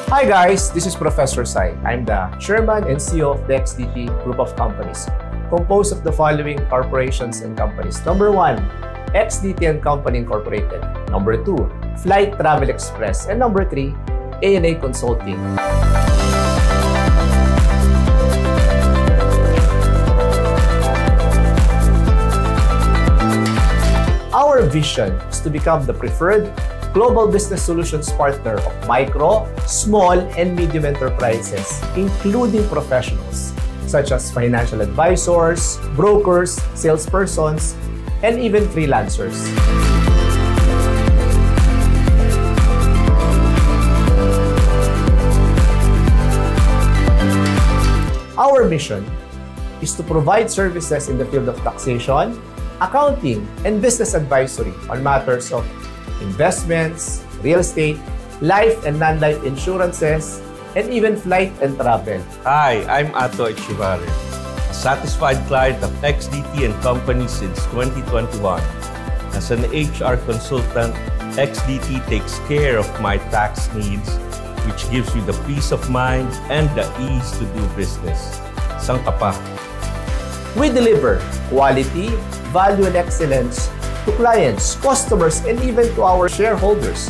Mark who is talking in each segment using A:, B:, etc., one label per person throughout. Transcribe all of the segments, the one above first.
A: Hi guys, this is Professor Sai. I'm the Chairman and CEO of the XDT Group of Companies, composed of the following corporations and companies. Number 1, XDT and Company Incorporated. Number 2, Flight Travel Express. And number 3, A&A Consulting. Our vision is to become the preferred global business solutions partner of micro, small, and medium enterprises, including professionals such as financial advisors, brokers, salespersons, and even freelancers. Our mission is to provide services in the field of taxation, accounting, and business advisory on matters of investments, real estate, life and non-life insurances, and even flight and travel.
B: Hi, I'm Ato Echevarri, a satisfied client of XDT and Company since 2021. As an HR consultant, XDT takes care of my tax needs, which gives you the peace of mind and the ease to do business. Sang ka pa?
A: We deliver quality, value, and excellence to clients, customers, and even to our shareholders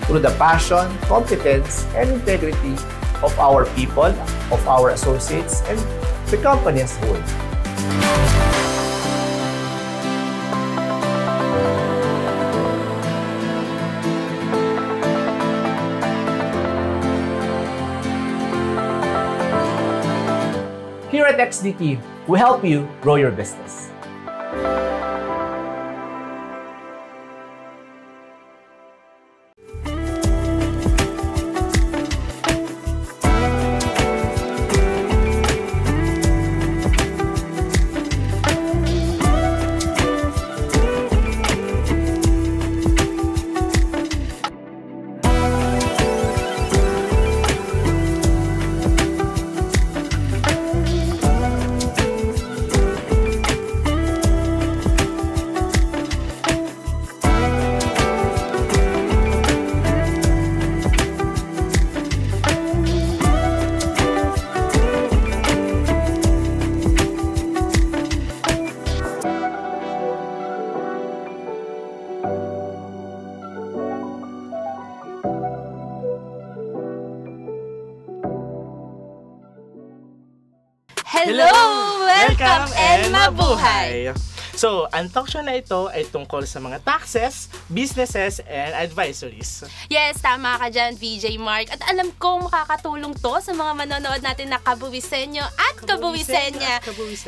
A: through the passion, competence, and integrity of our people, of our associates, and the company as a whole. Here at XDT, we help you grow your business.
C: Hello! Welcome and mabuhay! So, ang talk show na ito ay tungkol sa mga taxes, businesses, and advisories.
D: Yes, tama ka dyan, VJ Mark. At alam ko makakatulong to sa mga manonood natin na kabuwisenyo at kabuwisenya.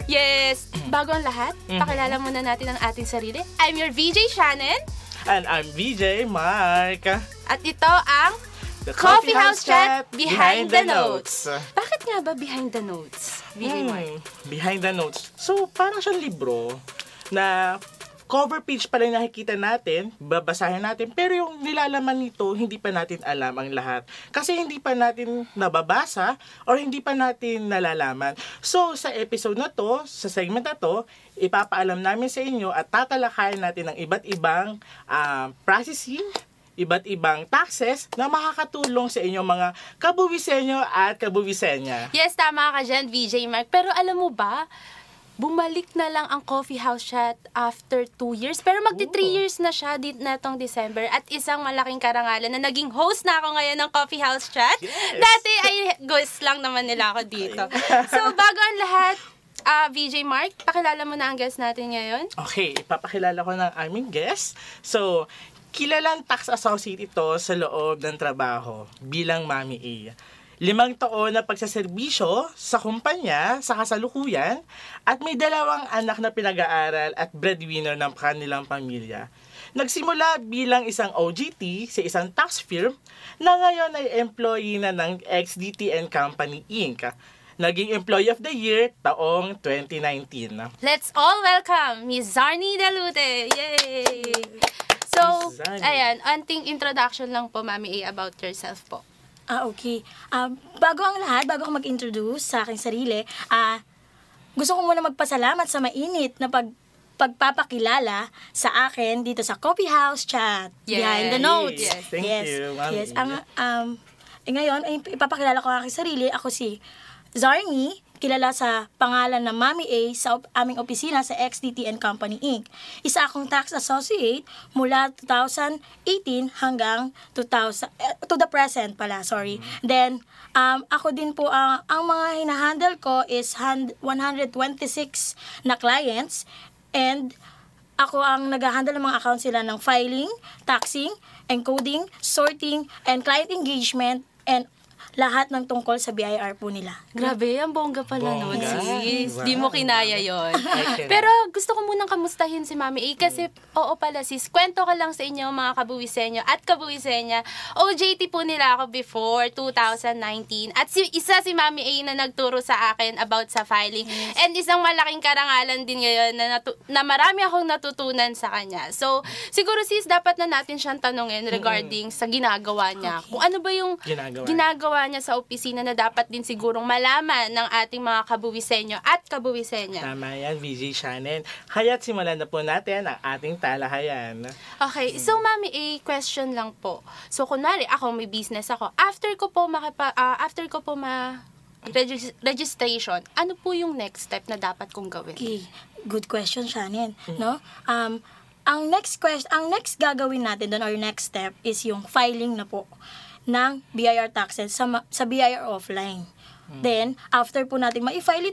D: Yes, bago ang lahat, pakilala muna natin ang ating sarili. I'm your VJ Shannon.
C: And I'm VJ Mark.
D: At ito ang
C: The
D: Coffee House Chat Behind the Notes. Bakit nga ba Behind the Notes, VJ Mark?
C: Behind the Notes. So, parang siyang libro na cover page pa lang nakikita natin, babasahin natin, pero yung nilalaman nito, hindi pa natin alam ang lahat. Kasi hindi pa natin nababasa or hindi pa natin nalalaman. So, sa episode na to, sa segment na to, ipapaalam namin sa inyo at tatalakayin natin ang iba't ibang processing, iba't ibang taxes na makakatulong sa inyong mga kabuwisenyo at kabuwisenya.
D: Yes, tama ka dyan, VJ Mark. Pero alam mo ba, bumalik na lang ang Coffee House Chat after 2 years. Pero magti 3 years na siya na tong December. At isang malaking karangalan na naging host na ako ngayon ng Coffee House Chat.
C: Yes.
D: Dati ay guest lang naman nila ako dito. So, bago ang lahat, VJ Mark, pakilala mo na ang guest natin ngayon.
C: Okay, ipapakilala ko ng aming guest. So, kilalang tax associate ito sa loob ng trabaho bilang Mami A. 5 taon na pagsaserbisyo sa kumpanya sa kasalukuyan at may 2 anak na pinag-aaral at breadwinner ng kanilang pamilya. Nagsimula bilang isang OJT sa isang tax firm na ngayon ay employee na ng XDT and Company Inc. Naging Employee of the Year taong 2019.
D: Let's all welcome Ms. Zarny Dalute! Yay! So, ayan, anting introduction lang po, Mami A, about yourself po.
E: Okay. Bago ang lahat, bago ako mag-introduce sa aking sarili, gusto ko muna magpasalamat sa mainit na pagpapakilala sa akin dito sa Coffee House Chat.
D: Yes.
E: Behind the Notes.
C: Yes. Thank you, Mami.
E: Yes. Ngayon, ay ipapakilala ko ang aking sarili. Ako si Zarny, kilala sa pangalan na Mami A sa aming opisina sa XDT and Company Inc. Isa akong tax associate mula 2018 hanggang 2000 to the present pala, sorry. Then ako din po ang mga hinahandle ko is 126 na clients, and ako ang nag-handle ng mga accounts sila ng filing, taxing, encoding, sorting, and client engagement, and lahat ng tungkol sa BIR po nila.
D: Grabe, ang bongga pala nun, sis. Di mo kinaya yon. Pero gusto ko munang kamustahin si Mami A kasi, oo pala sis, kwento ko lang sa inyo mga kabuwisenyo at kabuwisenya. OJT po nila ako before 2019. At isa si Mami A na nagturo sa akin about sa filing. And isang malaking karangalan din ngayon na marami akong natutunan sa kanya. So, siguro sis, dapat na natin siyang tanungin regarding sa ginagawa niya. Kung ano ba yung ginagawa niya sa opisina na dapat din sigurong malaman ng ating mga kabuwisenyo at kabuwisenya.
C: Tama yan, VJ Shannon. Kaya't simulan na po natin ang ating talahayan.
D: Okay, so Mami A, question lang po. So kunwari ako may business ako. After ko po registration, ano po yung next step na dapat kong gawin?
E: Okay, good question, Shannon. No? Ang next gagawin natin doon, or next step, is yung filing na po ng BIR taxes sa BIR offline. Then, after po natin ma-file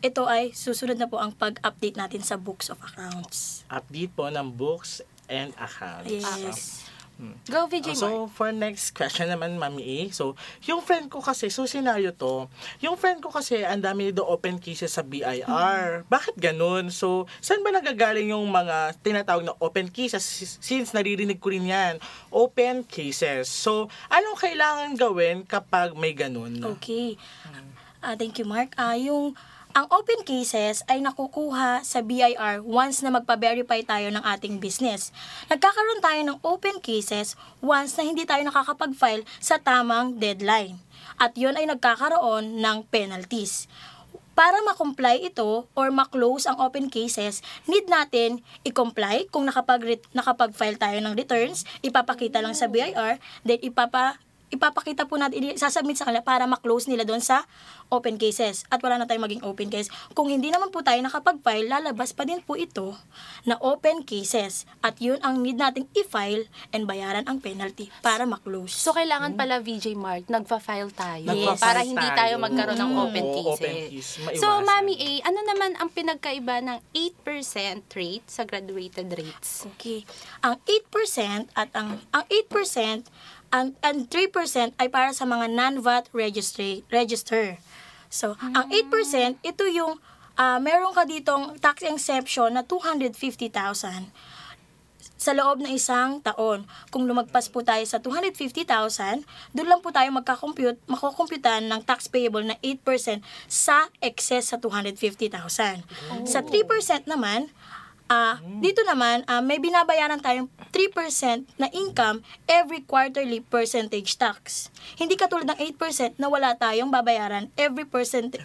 E: ito ay susunod na po ang pag-update natin sa books of accounts.
C: Update po ng books and accounts.
E: Yes.
D: Go, VJ Mark.
C: So, for next question naman, Mami A. So, yung friend ko kasi, scenario to, yung friend ko kasi, ang dami do open cases sa BIR. Bakit ganun? So, saan ba nagagaling yung mga tinatawag na open cases? Since naririnig ko rin yan, open cases. So, anong kailangan gawin kapag may ganun?
E: Okay. Thank you, Mark. Ang open cases ay nakukuha sa BIR once na magpa-verify tayo ng ating business. Nagkakaroon tayo ng open cases once na hindi tayo nakakapag-file sa tamang deadline. At yun ay nagkakaroon ng penalties. Para ma-comply ito or ma-close ang open cases, need natin i-comply kung nakapag-file tayo ng returns, ipapakita lang sa BIR, then ipapakita po natin, sasubmit sa kanila para ma-close nila doon sa open cases. At wala na tayong maging open case. Kung hindi naman po tayo nakapag-file, lalabas pa din po ito na open cases. At yun ang need nating i-file and bayaran ang penalty para ma-close.
D: So, kailangan pala, VJ Mark, nagpa-file tayo.
E: Yes.
D: Para hindi tayo magkaroon ng open cases.
C: Open case. Maiwasan.
D: So, Mami A, ano naman ang pinagkaiba ng 8% rate sa graduated rates?
E: Okay. Ang 8% at ang 8% and 3% ay para sa mga non-VAT register. So, ang 8%, ito yung meron ka ditong tax exemption na 250,000 sa loob ng isang taon. Kung lumagpas po tayo sa 250,000, doon lang po tayo makukumputan ng tax payable na 8% sa excess sa 250,000. Sa 3% naman, dito naman, may binabayaran tayong 3% na income every quarterly percentage tax. Hindi katulad ng 8% na wala tayong babayaran every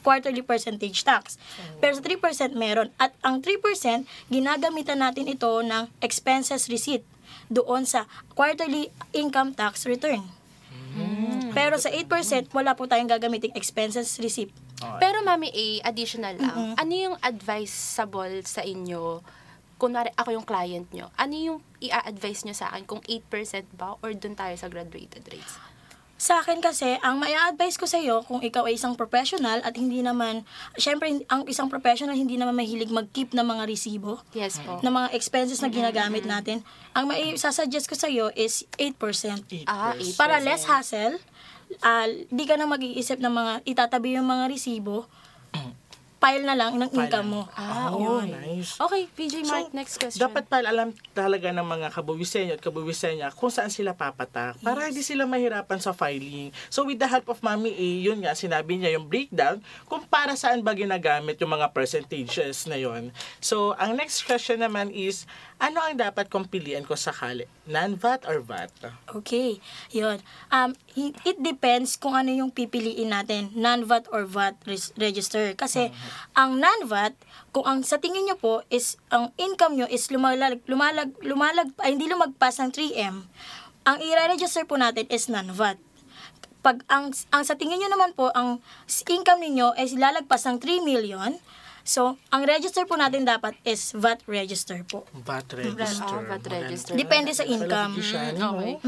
E: quarterly percentage tax. Pero sa 3% meron. At ang 3%, ginagamitan natin ito ng expenses receipt doon sa quarterly income tax return. Pero sa 8%, wala po tayong gagamiting expenses receipt.
D: Pero Mami A, additional lang, ano yung advisable sa inyo? Kunwari, ako yung client nyo, ano yung i-advise nyo sa akin kung 8% ba or dun tayo sa graduated rates?
E: Sa akin kasi, ang mai-advise ko sa iyo kung ikaw ay isang professional at hindi naman, syempre, ang isang professional hindi naman mahilig mag-keep ng mga resibo.
D: Yes po.
E: Ng mga expenses na ginagamit natin. Ang mai-suggest ko sa iyo is 8%.
C: 8%.
E: Para less hassle, di ka na mag-iisip ng mga, itatabi yung mga resibo, file na lang ng income mo.
C: Nice.
D: Okay, VJ Mark,
C: So,
D: next question.
C: Dapat pala alam talaga ng mga kabuwisenyo at kabuwisenya kung saan sila papatak para hindi sila mahirapan sa filing. So with the help of Mami A, yun nga, sinabi niya yung breakdown kung para saan ba ginagamit yung mga percentages na yun. So ang next question naman is, ano ang dapat kong piliin ko sakali? Non-VAT or VAT?
E: Okay, yun. It depends kung ano yung pipiliin natin, non-VAT or VAT register. Kasi ang non-VAT, kung ang sa tingin nyo po is ang income nyo is hindi lumagpas ng 3M, ang i-register po natin is non-VAT. pag ang sa tingin nyo naman po, ang income ninyo ay lalagpas ng 3 million, so, ang register po natin dapat is VAT register po.
C: VAT register.
D: VAT register.
E: Depende sa income.
D: Okay.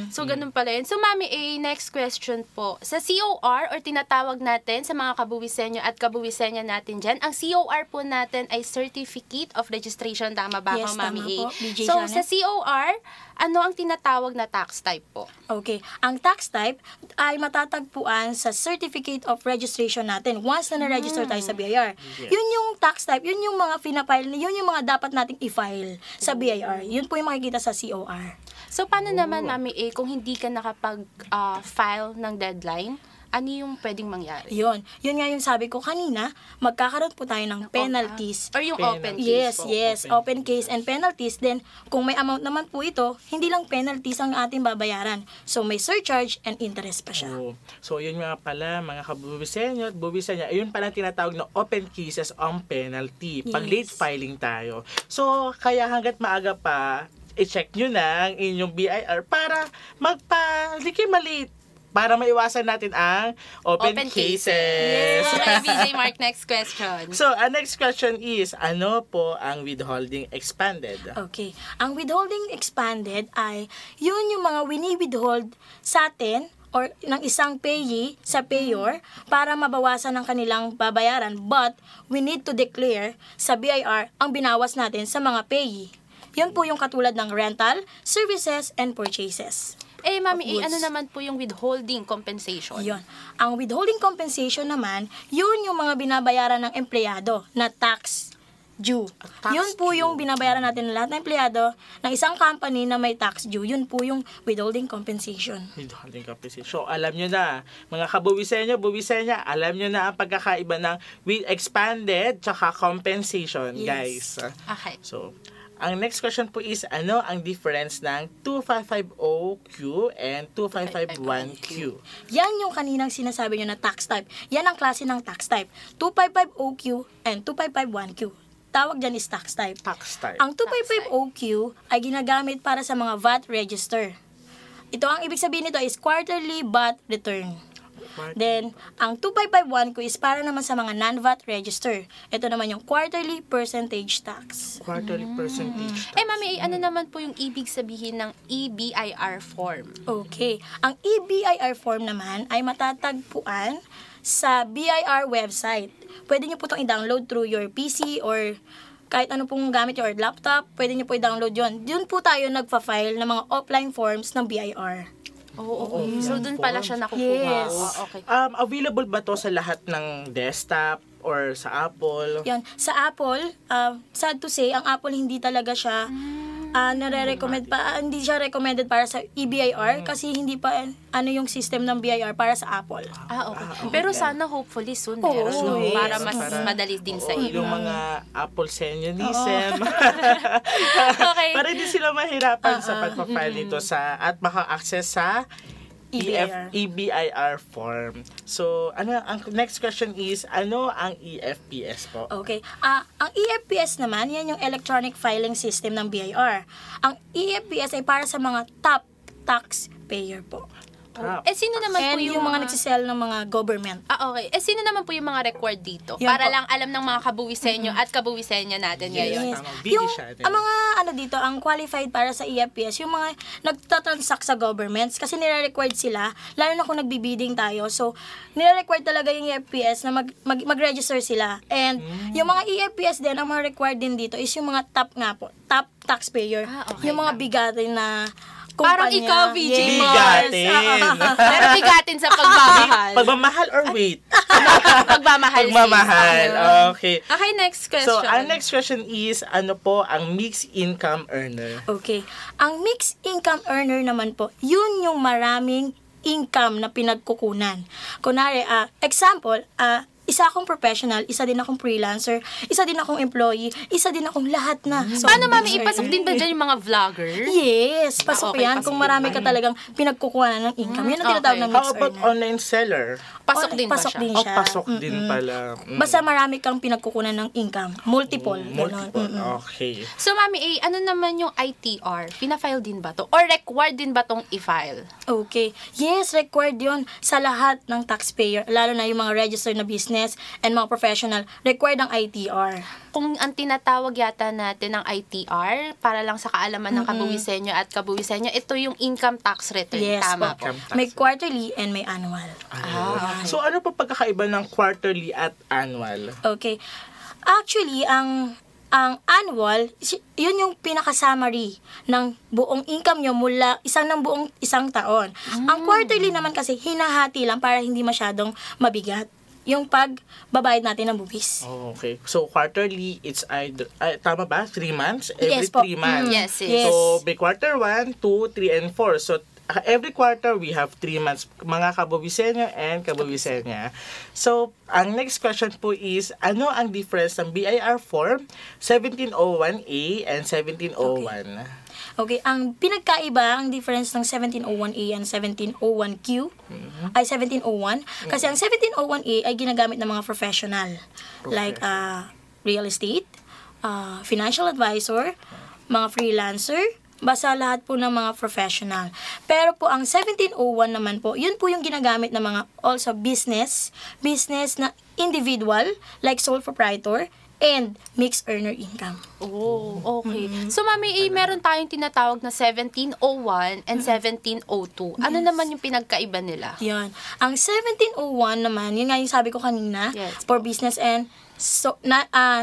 D: So, ganun pala yun. So, Mami A, next question po. Sa COR, or tinatawag natin sa mga kabuwisenyo at kabuwisenyo natin dyan, ang COR po natin ay Certificate of Registration. Tama ba
E: Yes,
D: ako, Mami
E: tama
D: A?
E: po, BJ
D: So,
E: Janet.
D: sa COR, ano ang tinatawag na tax type po?
E: Okay. Ang tax type ay matatagpuan sa Certificate of Registration natin once na na-register tayo sa BIR. Yun yung tax type, yun yung mga pinapile, yun yung mga dapat nating i-file sa BIR. Yun po yung makikita sa COR.
D: So, paano naman, Mami A, kung hindi ka nakapag-file ng deadline, ano yung pwedeng mangyari?
E: Yun nga yung sabi ko kanina, magkakaroon po tayo ng penalties.
D: Or yung open
E: Yes,
D: case po.
E: open case and penalties. Then, kung may amount naman po ito, hindi lang penalties ang ating babayaran. So, may surcharge and interest pa siya.
C: So, yun nga pala, mga kabubisenyo at bubisenyo, ayun pala tinatawag na open cases on penalty. Pag late filing tayo. So, kaya hanggat maaga pa, i-check nyo na ang inyong BIR para magpa-likimalit para maiwasan natin ang open cases.
D: Okay, BJ Mark, next question.
C: So, ang next question is, ano po ang withholding expanded?
E: Okay. Ang withholding expanded ay yun yung mga wini-withhold sa atin or ng isang payee sa payor para mabawasan ang kanilang babayaran, but we need to declare sa BIR ang binawas natin sa mga payee. Yun po yung katulad ng rental, services, and purchases.
D: Eh, Mami
E: Of
D: A, ano
E: goods.
D: naman po yung withholding compensation?
E: Yun. Ang withholding compensation naman, yun yung mga binabayaran ng empleyado na tax due. Yun po yung binabayaran natin ng lahat ng empleyado ng isang company na may tax due. Yun po yung withholding compensation.
C: Withholding compensation. So, alam nyo na, mga kabuwisenyo, buwisenya, alam nyo na ang pagkakaiba ng with expanded tsaka compensation,
E: Yes.
C: guys.
D: Okay.
C: So, ang next question po is, ano ang difference ng 2550Q and 2551Q?
E: Yan yung kaninang sinasabi nyo na tax type. Yan ang klase ng tax type. 2550Q and 2551Q. Tawag dyan is tax type.
C: Tax type.
E: Ang 2550Q ay ginagamit para sa mga VAT register. Ito ang ibig sabihin nito is quarterly VAT return. Then, ang 2551Q is para naman sa mga non-VAT register. Ito naman yung quarterly percentage tax.
C: Quarterly percentage tax.
D: Eh, Mami A, ano naman po yung ibig sabihin ng EBIR form?
E: Okay. Ang EBIR form naman ay matatagpuan sa BIR website. Pwede nyo po itong i-download through your PC or kahit ano pong gamit nyo or laptop, pwede nyo po i-download yun. Doon po tayo nagpa-file ng mga offline forms ng BIR.
D: Oo, okay. So, dun pala siya nakukuha.
E: Yes.
D: Oh, okay.
C: Available ba to sa lahat ng desktop or sa Apple?
E: Yan. Sa Apple, sad to say, ang Apple hindi talaga siya nare-recommend pa, hindi siya recommended para sa EBIR kasi hindi pa ano yung system ng BIR para sa Apple.
D: Okay. Pero sana hopefully soon
E: Oo,
D: meron, no?
E: yes.
D: Para mas madali din sa iba.
C: Yung mga Apple seniorism.
D: Okay.
C: Para hindi sila mahirapan sa pagpa-file nito sa at maka-access sa EBIR form. So, ang next question is, ano ang EFPS po?
E: Okay. Ang EFPS naman, yan yung Electronic Filing System ng BIR. Ang EFPS ay para sa mga top taxpayer po.
D: Eh, sino naman
E: And
D: po
E: yung mga nagsisell ng mga government.
D: Okay. Eh, sino naman po yung mga record dito?
E: Yan
D: Para
E: po.
D: lang alam ng mga kabuwisenyo at kabuwisenyo natin ngayon.
E: Yes.
C: Tama. Busy
E: Yung,
C: siya.
E: ang mga ano dito, ang qualified para sa EFPS, yung mga nagtatransact sa governments, kasi nire-required sila, lalo na kung nagbibidding tayo. So, nire-required talaga yung EFPS na mag-register sila. And yung mga EFPS din, ang mga required din dito is yung mga top nga po, top taxpayer.
D: Okay.
E: Yung mga bigatin na
D: Parang
E: kumpanya.
D: ikaw, VJ
E: Yes.
D: Mars.
C: Bigatin.
D: Pero bigatin sa pagmamahal.
C: Pagmamahal or wait?
D: Pagmamahal.
C: Pagmamahal.
D: sis.
C: Okay.
D: Okay, next question.
C: So, ang next question is, ano po ang mixed income earner?
E: Okay. Ang mixed income earner naman po, yun yung maraming income na pinagkukunan. Kunwari, example, isa akong professional, isa din akong freelancer, isa din akong employee, isa din akong lahat na. So,
D: Paano, Mami, ipasok din ba dyan yung mga vlogger?
E: Yes, pasok
D: Okay,
E: yan.
D: pasok
E: Kung
D: din
E: marami
D: ba?
E: ka talagang pinagkukuhanan ng income. Yan ang tinatawag
D: okay.
E: na
C: How
E: mixed
C: about
E: earner.
C: online seller?
D: Pasok din ba
E: Pasok
D: siya?
E: din
C: Oh,
E: siya.
C: pasok din pala.
E: Basta marami kang pinagkukunan ng income. Multiple.
C: Multiple.
E: Ganon.
C: Okay.
D: So, Mami A, ano naman yung ITR? Pina-file din ba to? Or required din ba tong i-file?
E: Okay. Yes, required yon sa lahat ng taxpayer, lalo na yung mga registered na business and mga professional, required ang ITR.
D: Kung ang tinatawag yata natin ng ITR, para lang sa kaalaman ng kabuwisenyo at kabuwisenyo, ito yung income tax return.
E: Yes,
D: Tama
E: po.
D: po.
E: May quarterly and may annual.
C: So, ano pa pagkakaiba ng quarterly at annual?
E: Okay. Actually, ang annual, yun yung pinaka-summary ng buong income nyo mula buong isang taon. Ang quarterly naman kasi, hinahati lang para hindi masyadong mabigat yung pagbabayad natin ng buwis.
C: Oh, okay. So, quarterly, it's either, tama ba? 3 months? Every
E: Yes po.
C: 3 months.
D: Yes, yes.
C: So, by quarter 1, 2, 3, and 4. So, every quarter, we have 3 months, mga kabuwisenyo and kabuwisenya. So, ang next question po is, ano ang difference ng BIR form 1701A and 1701?
E: Okay, ang pinagkaiba, ang difference ng 1701A and 1701Q, ay 1701, kasi ang 1701A ay ginagamit ng mga professional, like real estate, financial advisor, mga freelancer, basta lahat po ng mga professional. Pero po, ang 1701 naman po, yun po yung ginagamit ng mga also business na individual, like sole proprietor, and mixed earner income.
D: Oh, okay. So, Mami A, meron tayong tinatawag na 1701 and 1702. Ano naman yung pinagkaiba nila?
E: Yan. Ang 1701 naman, yun nga yung sabi ko kanina,
D: Yes.
E: for business and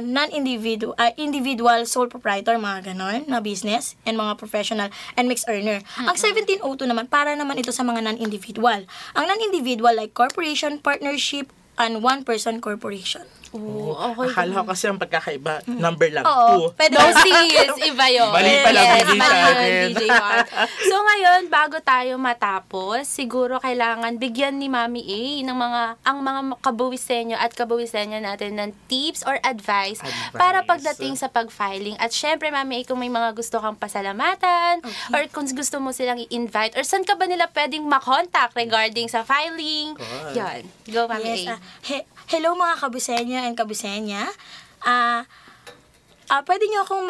E: non-individual, individual sole proprietor, mga ganon, na business, and mga professional and mixed earner. Ang 1702 naman, para naman ito sa mga non-individual. Ang non-individual, like corporation, partnership, and one-person corporation.
D: Oh, okay.
C: Akala ko kasi ang pagkakaiba, number lang,
E: Oo,
C: 2.
E: pwede.
D: No, sis, iba yun.
C: Mali pala,
D: Yes,
C: DJ
D: mali
C: sa
D: yun,
C: akin.
D: DJ Mark. So ngayon, bago tayo matapos, siguro kailangan bigyan ni Mami A ng ang mga kabuwisenyo at kabuwisenyo natin ng tips or advice para pagdating sa pag-filing. At syempre, Mami A, kung may mga gusto kang pasalamatan, or kung gusto mo silang i-invite, or saan ka ba nila pwedeng makontak regarding sa filing? Yan. Go, Mami
E: Yes.
D: A.
E: Hello mga kabusenyo and kabusenya. Pwede nyo akong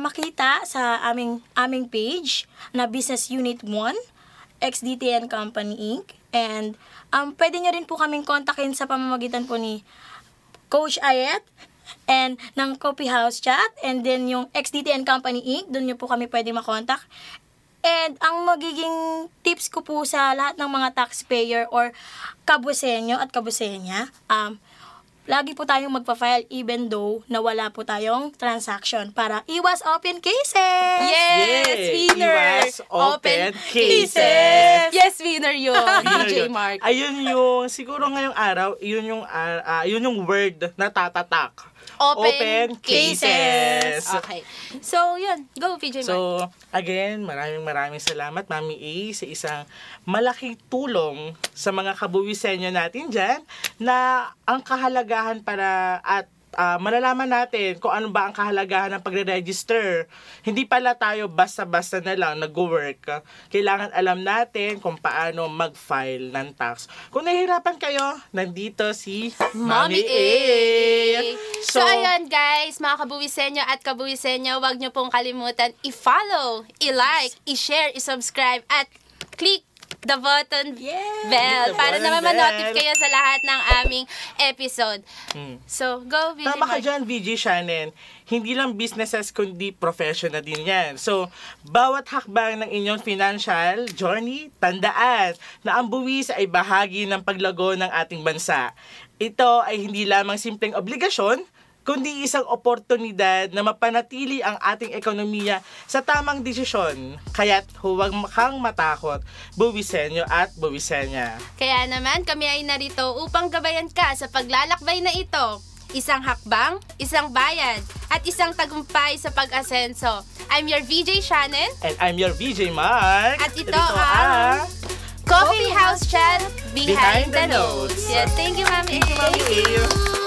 E: makita sa aming page na Business Unit 1, XDTN Company Inc. And pwede nyo rin po kaming kontakin sa pamamagitan po ni Coach Ayet and ng Coffee House Chat, and then yung XDTN Company Inc. Doon nyo po kami pwede makontak. And ang magiging tips ko po sa lahat ng mga taxpayer or kabusenyo at kabusenya, lagi po tayong magpa-file even though na wala po tayong transaction para iwas open cases!
D: Yes,
C: Yay!
D: winner!
C: Iwas open
D: cases! Yes, winner yun,
C: Winner
D: DJ
C: yun.
D: Mark.
C: Ayun yung, siguro ngayong araw, yun yung word na tatatak. Open cases.
D: Okay. So, yun. Go, VJ Mark.
C: So, again, maraming salamat, Mami A, sa isang malaking tulong sa mga kabuwisenyo natin dyan na ang kahalagahan para at malalaman natin kung ano ba ang kahalagahan ng pagre-register. Hindi pala tayo basta-basta na lang nag-work. Kailangan alam natin kung paano mag-file ng tax. Kung nahihirapan kayo, nandito si Mami A.
D: So, ayan guys, mga kabuwisenyo at kabuwisenyo, huwag nyo pong kalimutan i-follow, i-like, i-share, i-subscribe, at click the button bell
C: The
D: para
C: button
D: naman
C: bell.
D: ma-notify kayo sa lahat ng aming episode. So, go, VJ
C: Tama ka
D: Mark.
C: dyan, VJ Shannon. Hindi lang businesses, kundi professional din yan. So, bawat hakbang ng inyong financial journey, tandaan na ang buwis ay bahagi ng paglago ng ating bansa. Ito ay hindi lamang simpleng obligasyon, kundi isang oportunidad na mapanatili ang ating ekonomiya sa tamang desisyon. Kaya't huwag kang matakot, buwisenyo at buwisenya.
D: Kaya naman, kami ay narito upang gabayan ka sa paglalakbay na ito. Isang hakbang, isang bayad, at isang tagumpay sa pag-asenso. I'm your VJ Shannon.
C: And I'm your VJ Mark.
D: At ito ang Coffee House Chat Behind the Notes. Yes, thank you, Mami.
C: Thank you, Mami A.